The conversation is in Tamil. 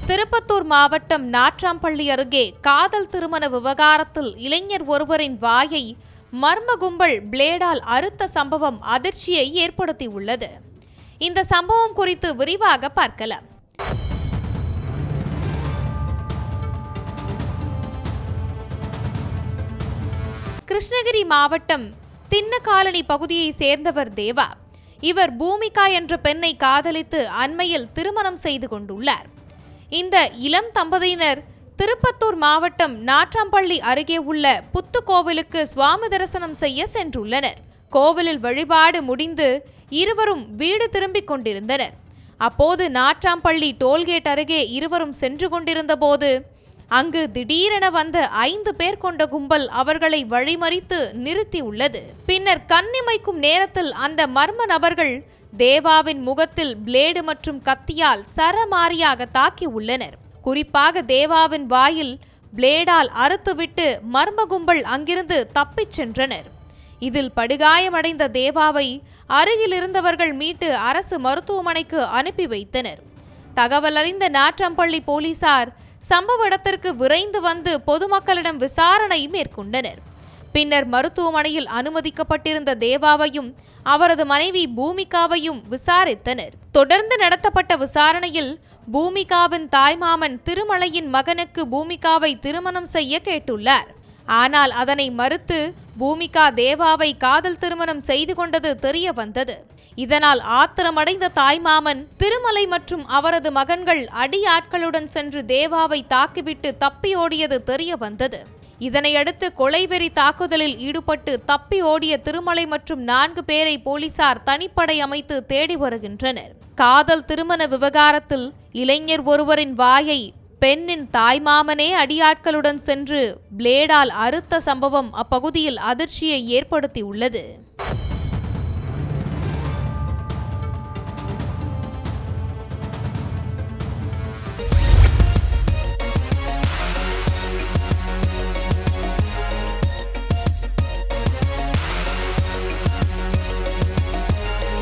திருப்பத்தூர் மாவட்டம் நாட்றாம்பள்ளி அருகே காதல் திருமண விவகாரத்தில் இளைஞர் ஒருவரின் வாயை மர்ம கும்பல் பிளேடால் அறுத்த சம்பவம் அதிர்ச்சியை ஏற்படுத்தியுள்ளது. இந்த சம்பவம் குறித்து விரிவாக பார்க்கலாம். கிருஷ்ணகிரி மாவட்டம் தின்னக்காலனி பகுதியை சேர்ந்தவர் தேவா. இவர் பூமிகா என்ற பெண்ணை காதலித்து அண்மையில் திருமணம் செய்து கொண்டுள்ளார். இந்த இளம் தம்பதியினர் திருப்பத்தூர் மாவட்டம் நாட்றாம்பள்ளி அருகே உள்ள புத்துக்கோவிலுக்கு சுவாமி தரிசனம் செய்ய சென்றுள்ளனர். கோவிலில் வழிபாடு முடிந்து இருவரும் வீடு திரும்பிக் கொண்டிருந்தனர். அப்போது நாட்றாம்பள்ளி டோல்கேட் அருகே இருவரும் சென்று கொண்டிருந்த போது அங்கு திடீரென வந்த 5 பேர் கொண்ட கும்பல் அவர்களை வழிமறித்து நிறுத்தியுள்ளது. பின்னர் கண்ணிமைக்கும் நேரத்தில் அந்த மர்ம நபர்கள் தேவாவின் முகத்தில் பிளேடு மற்றும் கத்தியால் சரமாரியாக தாக்கி உள்ளனர். குறிப்பாக தேவாவின் வாயில் பிளேடால் அறுத்துவிட்டு மர்ம கும்பல் அங்கிருந்து தப்பிச் சென்றனர். இதில் படுகாயமடைந்த தேவாவை அருகில் இருந்தவர்கள் மீட்டு அரசு மருத்துவமனைக்கு அனுப்பி வைத்தனர். தகவல் அறிந்த நாட்றாம்பள்ளி போலீசார் சம்பவ இடத்திற்கு விரைந்து வந்து பொதுமக்களிடம் விசாரணை மேற்கொண்டனர். பின்னர் மருத்துவமனையில் அனுமதிக்கப்பட்டிருந்த தேவாவையும் அவரது மனைவி பூமிகாவையும் விசாரித்தனர். தொடர்ந்து நடத்தப்பட்ட விசாரணையில் பூமிகாவின் தாய்மாமன் திருமலையின் மகனுக்கு பூமிகாவை திருமணம் செய்ய கேட்டுள்ளார். ஆனால் அதனை மறுத்து பூமிகா தேவாவை காதல் திருமணம் செய்து கொண்டது தெரிய வந்தது. இதனால் ஆத்திரமடைந்த தாய்மாமன் திருமலை மற்றும் அவரது மகன்கள் அடியாட்களுடன் சென்று தேவாவை தாக்கிவிட்டு தப்பியோடியது தெரிய வந்தது. இதனையடுத்து கொலைவெறி தாக்குதலில் ஈடுபட்டு தப்பி ஓடிய திருமலை மற்றும் 4 பேரை போலீசார் தனிப்படை அமைத்து தேடி வருகின்றனர். காதல் திருமண விவகாரத்தில் இளைஞர் ஒருவரின் வாயை பெண்ணின் தாய்மாமனே அடியாட்களுடன் சென்று பிளேடால் அறுத்த சம்பவம் அப்பகுதியில் அதிர்ச்சியை ஏற்படுத்தியுள்ளது.